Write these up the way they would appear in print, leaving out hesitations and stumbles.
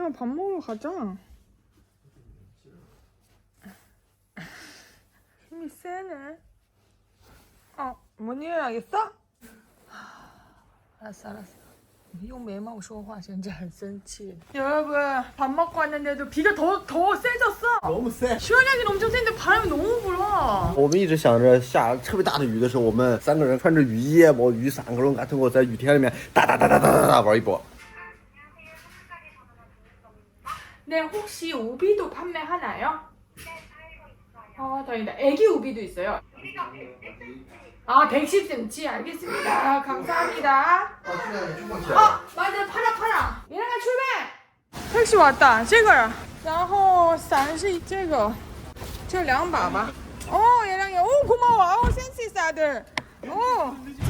얘랑아 밥 먹으러 가자. 힘이 세네. 뭔 일 하겠어? 알았어. 用眉毛说话现在很生气. 여러분 밥 먹고 왔는데도 비가 더 세졌어. 너무 세. 시원하긴 엄청 센데 바람이 너무 불어. 我们一直想着下特别大的雨的时候，我们3个人穿着雨衣、뭐雨伞그런 거 같은 거在雨天里面哒玩一波。 네, 혹시 우비도 판매하나요? 다행이다. 애기 우비도 있어요. 110cm 알겠습니다. 감사합니다. 맞아, 팔아. 얘랑아 출발. 택시 왔다. 这个然后伞是这个这2把吧. 얘랑이 고마워. 센스 있어 아들. 今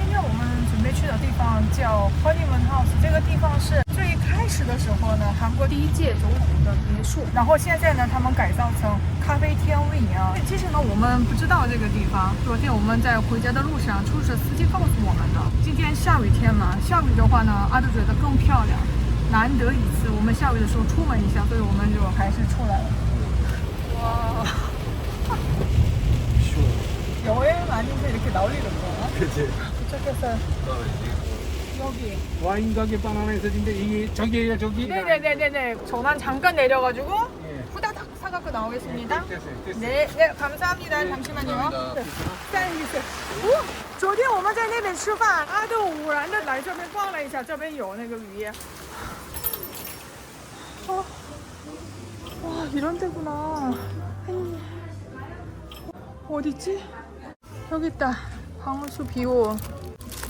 天我们准备去的地方叫 Honeymoon House， 这个地方是最开始的时候呢，韩国第1届总统的别墅，然后现在呢，他们改造成咖啡厅卫营。其实呢，我们不知道这个地方。昨天我们在回家的路上，出租车司机告诉我们的。今天下雨天嘛，下雨的话呢，阿杜觉得更漂亮。难得一次，我们下雨的时候出门一下，所以我们就还是出来了。와. 여행 아닌데 이렇게 나올리는 거야? 그치. 도착했어요. 여기. 와인 가게 바나나 있어진데 이게 저기예요 저기. 네네네네. 전환 잠깐 내려가지고 예. 후다닥 사갖고 나오겠습니다. 됐어요. 네, 감사합니다. 잠시만요.昨天我们在那边吃饭，阿豆偶然的来这边逛了一下，这边有那个鱼。와 이런 데구나. 어디지? 여기 있다. 방울수 비호.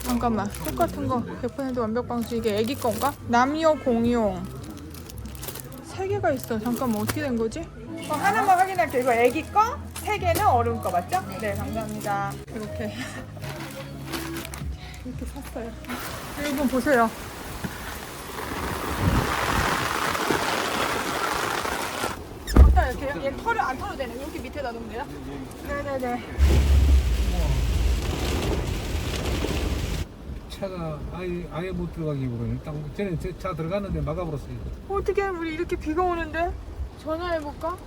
잠깐만. 똑같은 거 100% 완벽 방수. 이게 애기 건가? 남녀 공용. 3개가 있어. 잠깐만 어떻게 된 거지? 하나만 확인할게요. 이거 애기 거, 3개는 어른 거 맞죠? 네 감사합니다. 이렇게 샀어요. 여러분 보세요. 이렇게 얘 털을 안 털어도 되네. 여기 밑에다 놓으면 돼요? 네네네. 차가 아예 못 들어가기 그러네. 딱 전에 차 들어갔는데 막아버렸어요. 어떻게 우리 이렇게 비가 오는데? 전화해볼까?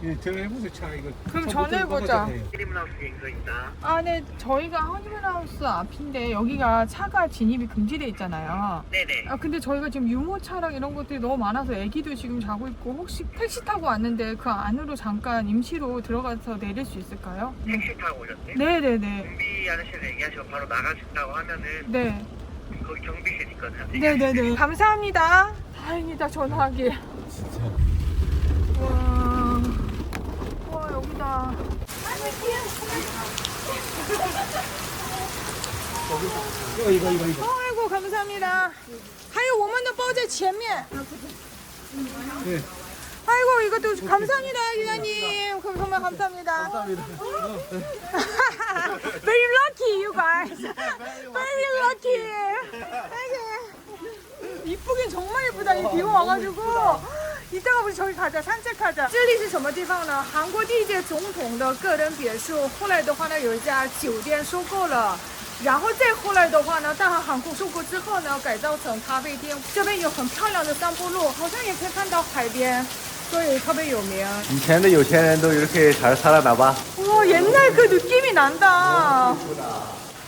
예, 전화해보세요 차 이거. 그럼 전화해보자. 허니문하우스 인도입니다. 네, 저희가 허니문하우스 앞인데 여기가 차가 진입이 금지돼 있잖아요. 네네. 근데 저희가 지금 유모차랑 이런 것들이 너무 많아서 애기도 지금 자고 있고 혹시 택시 타고 왔는데 그 안으로 잠깐 임시로 들어가서 내릴 수 있을까요? 택시 타고 오셨어요? 네네네. 경비 아저씨를 얘기하시고 바로 나가신다고 하면은 네. 거기 경비실 있거든요. 네네네. 감사합니다. 다행이다 전화하기. 진짜. 와 여기다. 이거. 아이고 감사합니다. 还有我们的包在前面. 네. 아이고 이것도 감사합니다 기자님. 정말 감사합니다. Very lucky you guys. Very lucky. 이쁘긴 정말 이쁘다. 이 비가 와가지고. 이따가 우리 저기 가자. 산책하자. 这里是什么地方呢？韩国第1届总统的个人别墅。后来的话呢，有一家酒店收购了。然后再后来的话呢，大韩航空收购之后呢，改造成咖啡厅。这边有很漂亮的散步路，好像也可以看到海边，所以特别有名。 以前的有钱人都이렇게 잘 살았나 봐. 와 옛날 그 느낌이 난다.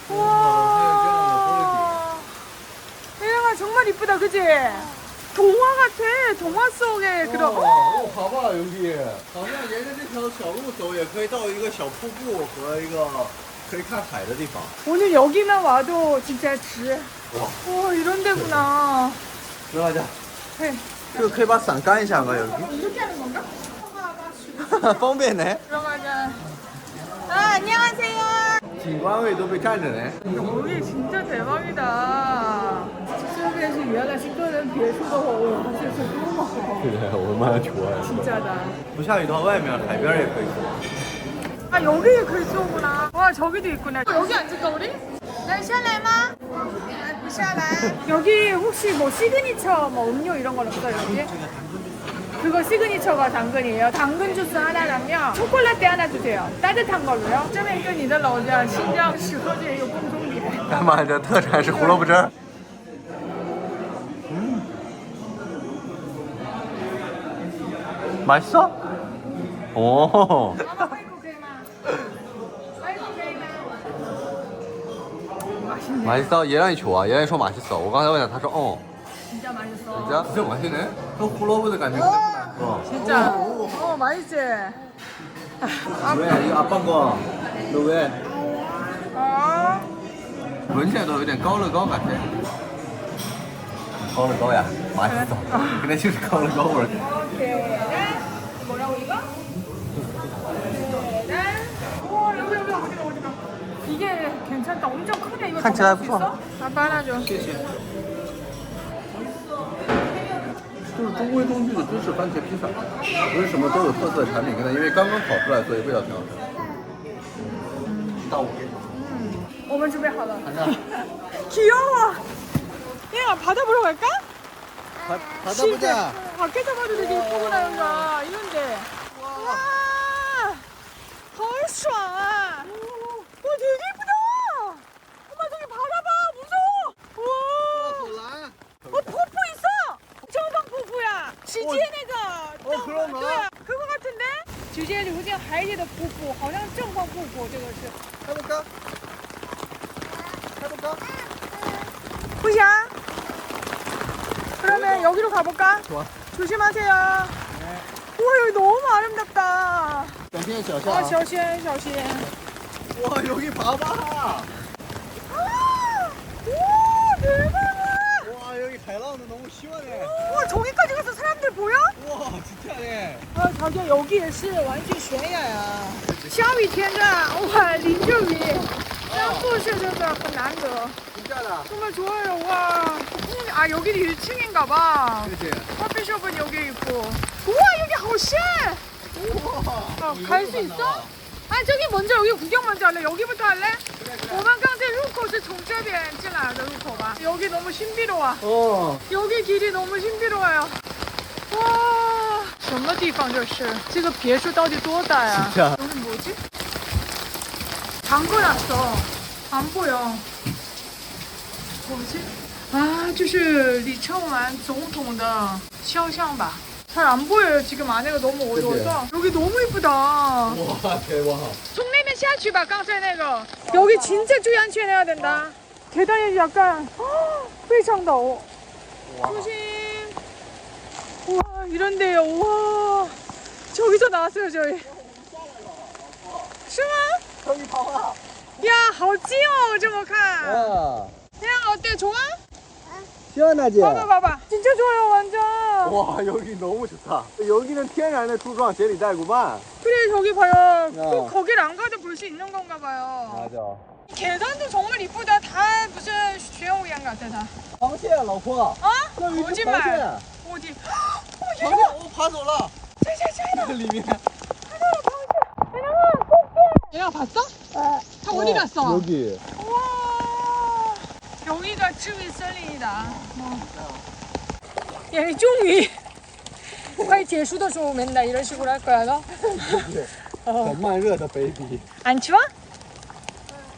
와. 얘가 정말 이쁘다, 그지? 동화 같아. 동화 속의 그런. 봐봐 여기. 好像沿着这条小路走也可以到一个小瀑布和一个可以看海的地方. 오늘 여기만 와도 진짜值. 와 이런 데구나. 들어가자. 네. 这个可以把伞干一下吗？ 여기? 이렇게 하는 건가? 方便呢. 들어가자. 안녕하세요. 景观位都被占着呢. 여기 진짜 대박이다. 这边是原来是个人别墅的话，我发现是多么好。对，我妈求啊。 진짜다. 不下雨到外面，海边也可以坐。 여기 글 쏘구나. 와 저기도 있구나. 여기 앉을까 우리? 네, 下来吗? 不下来. 여기 혹시 뭐 시그니처 뭐 음료 이런 건 없어요 여기? 그거 시그니처가 당근이에요. 당근 주스 하나랑요. 초콜릿 하나 주세요. 따뜻한 걸로요. 这边跟你的老家新疆石河子也有共同点. 干嘛？这特产是胡萝卜汁儿。 맛있어? 오. 아마 화이코 게임아. 화이코 게임아. 맛있네. 맛있어? 얘랑이 좋아. 얘랑이 说 맛있어. 我刚才问他，他说 어. 진짜 맛있어. 진짜? 진짜 맛있네. 跟胡萝卜的感觉. 진짜. 맛있지. 왜? 이거 아빠 거. 너 왜? 아. 闻起来都有点高乐高感觉。高乐高呀，맛있어. 근데就是高乐高味儿. 오케이. 뭐라고 이거? 오, 여기 어디가. 이게 괜찮다. 엄청 크네. 이거看起来 먹을 수 不错。 있어? 아빠 하나 줘. 谢谢。就是中规中矩的芝士番茄披萨，不是什么都有特色的产品跟它，因为刚刚烤出来，所以味道挺好吃。到我给你。 我们准备好了. 귀여워. 얘가 바다 보러 갈까? 바다 보자. 밖에서 봐도 되게 예쁘구나 여기가. 이런데. 와. 好爽啊. 와 되게 예쁘다. 엄마 저기 바다 봐. 무서워. 와. 폭포 있어. 정방 폭포야. 지지의那个. 그런가? 对啊, 그거 같은데? 直接流进海里的瀑布好像正方瀑布这个是 해볼까? 해볼까? 보자. 그러면 여기로 가볼까? 좋아. 조심하세요. 우와 여기 너무 아름답다. 小心小心 아 啊！ 小心小心. 와 여기 봐봐. 우와 대박이야. 와 여기海浪도 너무 시원해. 우와 저기까지 가서 사람들 보여? 와 진짜네. 아 자기야 여기也是完全悬崖呀. 下雨天的哇淋着雨. 이런 곳이真的很难得. 진짜다. 정말 좋아요. 와. 아 여기 1층인가 봐. 그렇지. 커피숍은 여기 있고. 우와 여기 好深. 우와. 갈 수 있어? 아 저기 먼저 여기 구경 먼저 할래? 여기부터 할래? 我们刚才入口是从这边进来的入口吧? 여기 너무 신비로워. 여기 길이 너무 신비로워요. 와, 什么地方这是? 这个别墅到底多大呀? 진짜. 여기 뭐지? 잠궈놨어. 안 보여. 뭐지? 아, 这是李承晚总统的肖像吧? 잘 안 보여요. 지금 안에가 너무 어두워서. 여기 너무 이쁘다. 와 대박. 从那边下去吧. 刚才那个. 여기 진짜 주의안전해야 된다. 계단이 약간 非常陡. 조심. 우와, 이런데요. 우와. 저기서 나왔어요, 저희. 是吗? 저기 봐봐. 야, 好近哦,这么看. 야. 야, 어때? 좋아? 시원하지? 봐봐. 진짜 좋아요, 완전. 와 여기 너무 좋다. 여기는 天然的柱状节理带骨瓣. 그래, 저기 봐요. 꼭 거길 안 가도 볼 수 있는 건가 봐요. 맞아. 계단도 정말 이쁘다. 다 무슨 수영장 같아, 다. 螃蟹老婆. 어? 거짓말. 어디?螃蟹 얘가 爬走了. 자, 里面. 얘가 봤어? 다 어디 갔어? 여기. 와, 여기가 쯔위森林이다. 얘 종이. 快结束的时候 맨날 이런 식으로 할 거야, 너? 很慢热的 baby. 안 추워?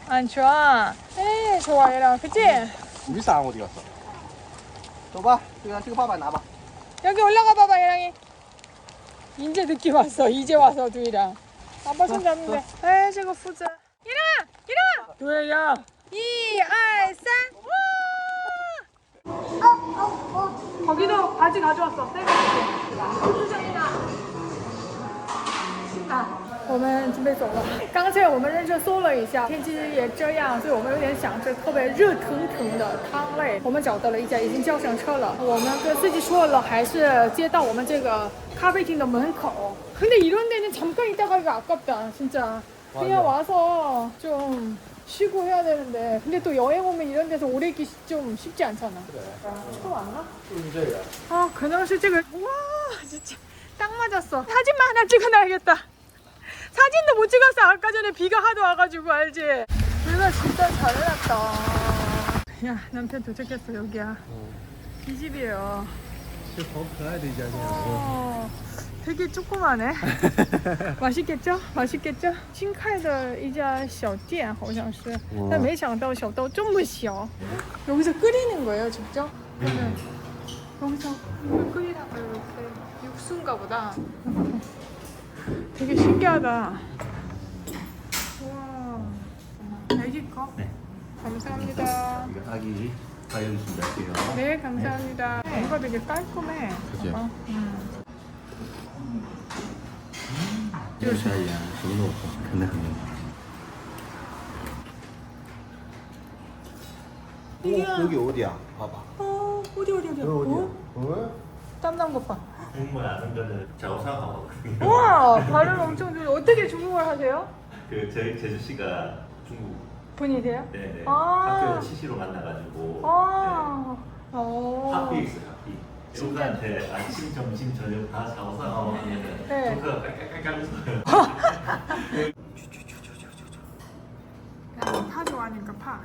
안 추워. 에이, 좋아, 얘랑. 그치?雨伞 어디 갔어? 走吧,这个爸爸拿吧. 여기 올라가 봐봐, 얘랑이. 이제 느낌 왔어. 이제 와서 두이랑. 아빠 손 잡는데. 에이, 저거 후자. 일어나! 일어나! 두이야. 1, 2, 3. 와! 거기도 바지 가져왔어. 후주장이다. 신나. 我们准备走了。刚才我们认真搜了一下，天气也这样，所以我们有点想吃特别热腾腾的汤类。我们找到了一家，已经叫上车了。我们跟司机说了，还是接到我们这个咖啡厅的门口。근데 이런 데는 잠깐 있다 가기가 아깝다, 진짜. 그냥 와서 좀 쉬고 해야 되는데. 근데 또 여행 오면 이런 데서 오래 있기 좀 쉽지 않잖아. 그래. 처음 왔나? 就是这个. 아, 可能是这个. 와, 진짜 딱 맞았어. 사진만 하나 찍어놔야겠다. 사진도 못 찍었어. 아까 전에 비가 하도 와가지고 알지? 비가 진짜 잘 났다. 야, 남편 도착했어. 여기야. 이 집이에요. 这好可爱的一家店. 되게 조그마네. 맛있겠죠? 맛있겠죠? 신카이의一家小店好像是.但没想到小到这么小. 여기서 끓이는 거예요, 직접? 여기서 끓이다가 이렇게 국수인가 보다. 되게 신기하다. 와, 애기 거? 네. 감사합니다. 이거 아기 가연 준비할게요. 네, 감사합니다. 이거 되게 깔끔해. 그치? 봐봐. 这个沙盐什么都有，肯定很浓。 여기 어디야? 봐봐. 어디. 땀난 것 봐. 중국말 아는 거는 자오상하거든요. 우와, 발음 엄청 좋아. 어떻게 중국말 하세요? 그 저희 제주 씨가 중국 분이세요? 네네 아. 학교 치시로 만나가지고 아, 네. 오. 학비 있어요 학비. 친구한테 아침 점심 저녁 다 자오상하고 하면은 네. 조카가 깔깔깔깔 웃어요. 파 좋아하니까 파.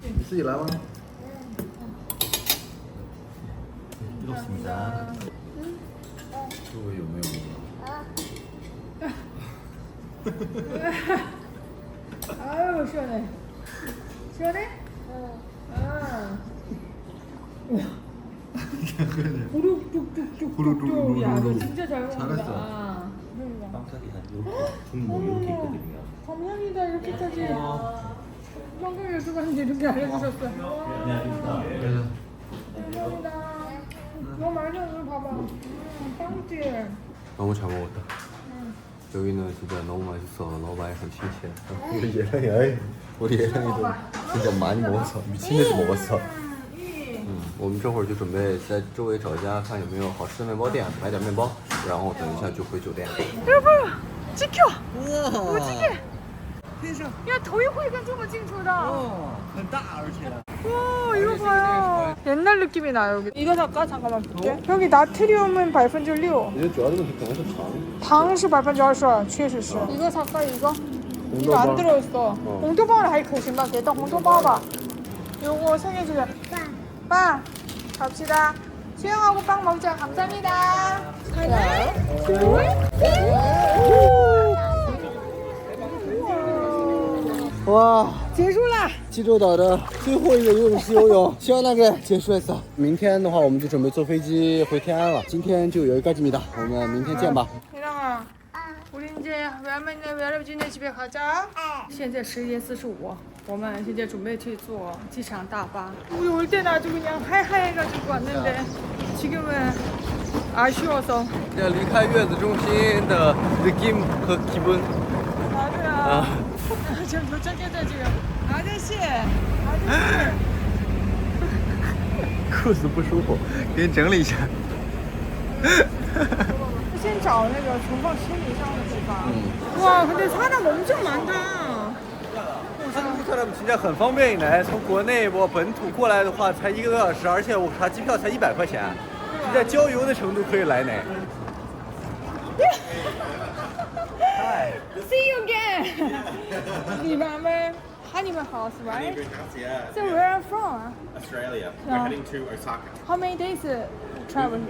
你自己来吗？ 이렇습니다. 저거 有没有？ 아유, 시원해. 시원해? 아. 부룩뚝뚝뚝뚝. 야, 너 진짜 잘 먹는다. 잘했어. 아, 그러니까. 빵살이 한 이렇게 중국 이렇게 있거든요. 감사합니다. 이렇게까지. 방금 유튜브 하는데 이렇게 알려주셨어. 안녕하십니까. 감사합니다. 너무 맛있어. 봐봐. 빵집. 너무 잘 먹었다. 여기는 진짜 너무 맛있어. 너무 많이很 신기해. 우리 예랑이도 진짜 많이 먹었어. 미친 듯이 먹었어. 我们这会儿就准备在周围找一家看有没有好吃的面包店，买点面包，然后等一下就回酒店。 여러분, 지켜. 哇， 어떻게? 야, 더위호이가 저거 징초다. 很大而且。 와, 이거 봐요. 옛날 느낌이 나요, 여기. 이거 살까? 잠깐만 볼게. 여기 나트륨은 6%. 我觉得主要的问题可能是糖。 당是 22%，确实是。이거 살까 이거? 이거 안 들어있어. 홍토빵을还可行吧? 일단 홍토빵 봐. 요거 3개 주세요. 빵. 갑시다. 수영하고 빵 먹자. 감사합니다. 하나, 둘, 셋. 哇，结束了。济州岛的最后一个游泳池游泳，希望那个结束했어。明天的话，我们就准备坐飞机回天安了。今天就여기까지입니다。我们明天见吧。 이랑아, 우리 이제 외할아버지네 집에 가자. 现在11:45. 我们现在准备去坐机场大巴. 우리 올 때는 아주 그냥 하이하이해가지고 왔는데 지금은 아쉬워서. 要离开月子中心的느낌和기분。 맞아. 지금 도착했죠 지금. 아저씨.裤子不舒服，给你整理一下。先找那个存放行李箱的地方. 와, 근데 사람 엄청 많다. 한국 사람 진짜 很方便来，从国内我本土过来的话才1个多小时，而且我查机票才100块钱，你在郊游的程度可以来呢。 See you again. 你们Honeymoon house, right? Yeah. So where are you from? Australia. Yeah. We're heading to Osaka. How many days traveling?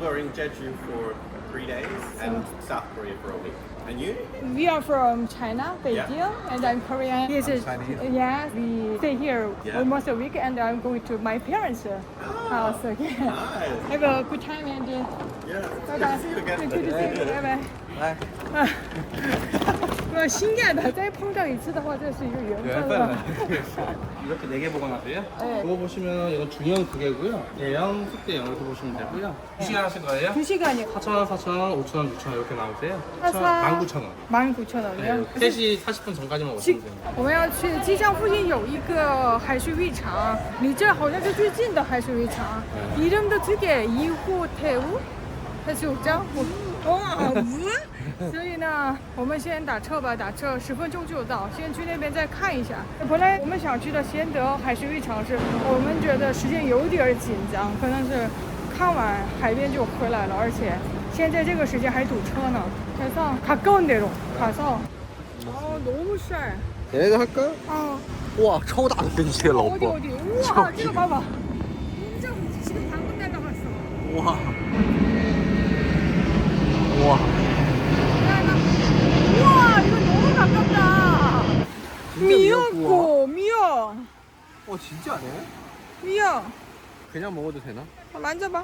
We're in Jeju for 3 days and South Korea for a week. And you? We are from China, Beijing, and I'm Korean. Yes, Chinese? yes. We stay here Yeah. almost a week, and I'm going to my parents' house again. Nice. Have a good time, and Yeah. bye bye. See you again. Good to see you. Bye bye. 来， 와, 신기하다. 再碰到一次的话，这是一个缘分了。 이렇게 4개 보관하세요? 네. 이거 보시면 이건 중형 2개고요. 대형, 특대형 이렇게 보시면 되고요. 2시간 하실 거예요? 2시간이요. 4,000원, 4,000원, 5,000원, 6,000원 이렇게 나오세요. 19,000원. 19,000원. 네, 19,000원이요? 3시 40분 전까지만 오시면 됩니다. 我们要去机场附近有一个海水浴场，离这好像是最近的海水浴场，이름도 되게 이호태우 해수욕장。 哇，所以呢，我们先打车吧，打车10分钟就到，先去那边再看一下。本来我们想去的贤德海水浴场是，我们觉得时间有点紧张，可能是看完海边就回来了，而且现在这个时间还堵车呢。그래서 가까운 데로 가서. 너무 쌀. 얘네도 할까? 어. 와, 超大的飞机，老 어디 婆。 어디? 우와, 이거 봐봐. 진짜 지금 방금 날라갔어. 와. 와. 우와, 이거 너무 가깝다. 미역고, 미역. 진짜네? 미역. 그냥 먹어도 되나? 만져봐.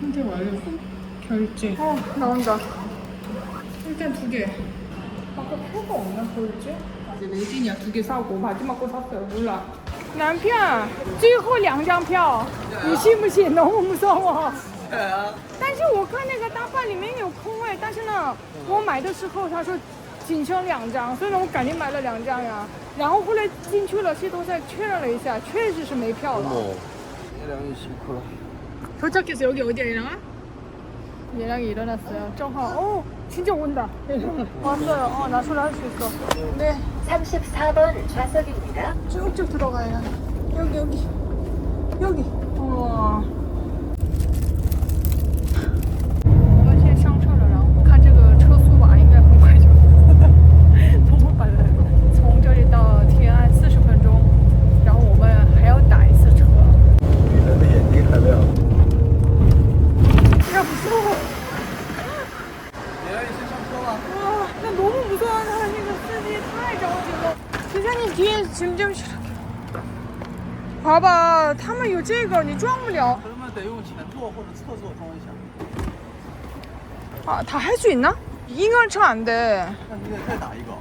현재 완료. 결제. 나온다. 일단 2개. 아까 표가 없나 보였지? 이제 레진이야 2개 사고 마지막 거 샀어요. 몰라. 男票最后2张票你信不信 너무 무서워 但是我看那个大巴里面有空位但是呢我买的时候他说仅剩2张所以呢我赶紧买了2张呀然后后来进去了系统再确认了一下确实是没票了 예랑이 싫구나. 도착해서 여기 어디야 얘랑아? 얘랑이 일어났어요 정화 진짜 온다 얘랑아 왔어요 나소리 할 수 있어 네 34번 좌석입니다. 쭉쭉 들어가요 여기 我们现在上车了然后看这个车速吧应该很快就너무 빨라요从这里到天安40分钟然后我们还要打一次车 내眼睛还亮. 야 무서워 예랑이先上车吧 나 너무 무서워 나 이거司机太着急了 기사님 뒤에 짐 좀 실어 봐봐他们有这个你装不了 그러면 得用前座或者侧座装一下 아, 다 할 수 있나?婴儿车 안 돼. 那你得再打一个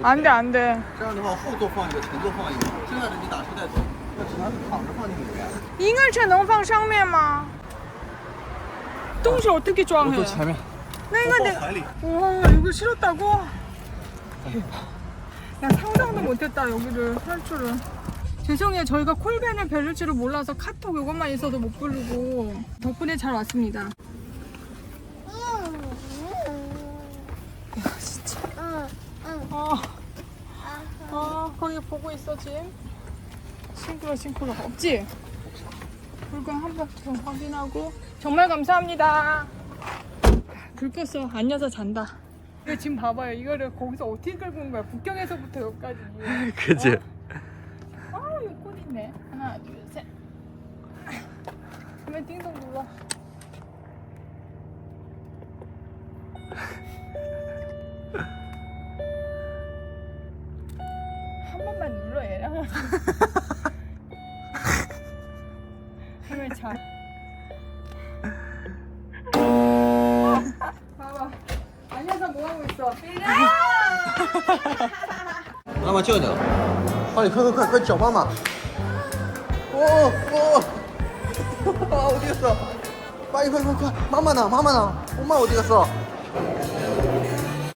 안 돼, 안 돼. 这样的话后座放一个前座放一个剩下的你打车带走那只能是躺着放进里面 婴儿车能放上面吗? 똥실 어떻게装해? 坐前面 나 이거 내怀里 와, 이거 싫었다고? 나 상상도 못했다, 여기를 탈출을. 죄송해요, 저희가 콜벤을 배를 줄을 몰라서 카톡 이것만 있어도 못 부르고 덕분에 잘 왔습니다. 야, 진짜. 거기 보고 있어, 짐. 싱크로 없지? 물건 한 번 더 확인하고 정말 감사합니다. 불 껐어. 안 여서 잔다. 이거 지금 봐봐요. 이거를 거기서 어떻게 끌고 온 거야? 북경에서부터 여기까지. 그치? 이거 꽃 있네. 하나, 둘, 셋. 그러면 띵동 눌러. 한 번만 눌러 얘랑. 힘을 잘. 봐봐. 안녕서 뭐 하고 있어? 妈妈叫你了快快叫妈妈어디 갔어 빨리快妈妈呢엄마 어디 갔어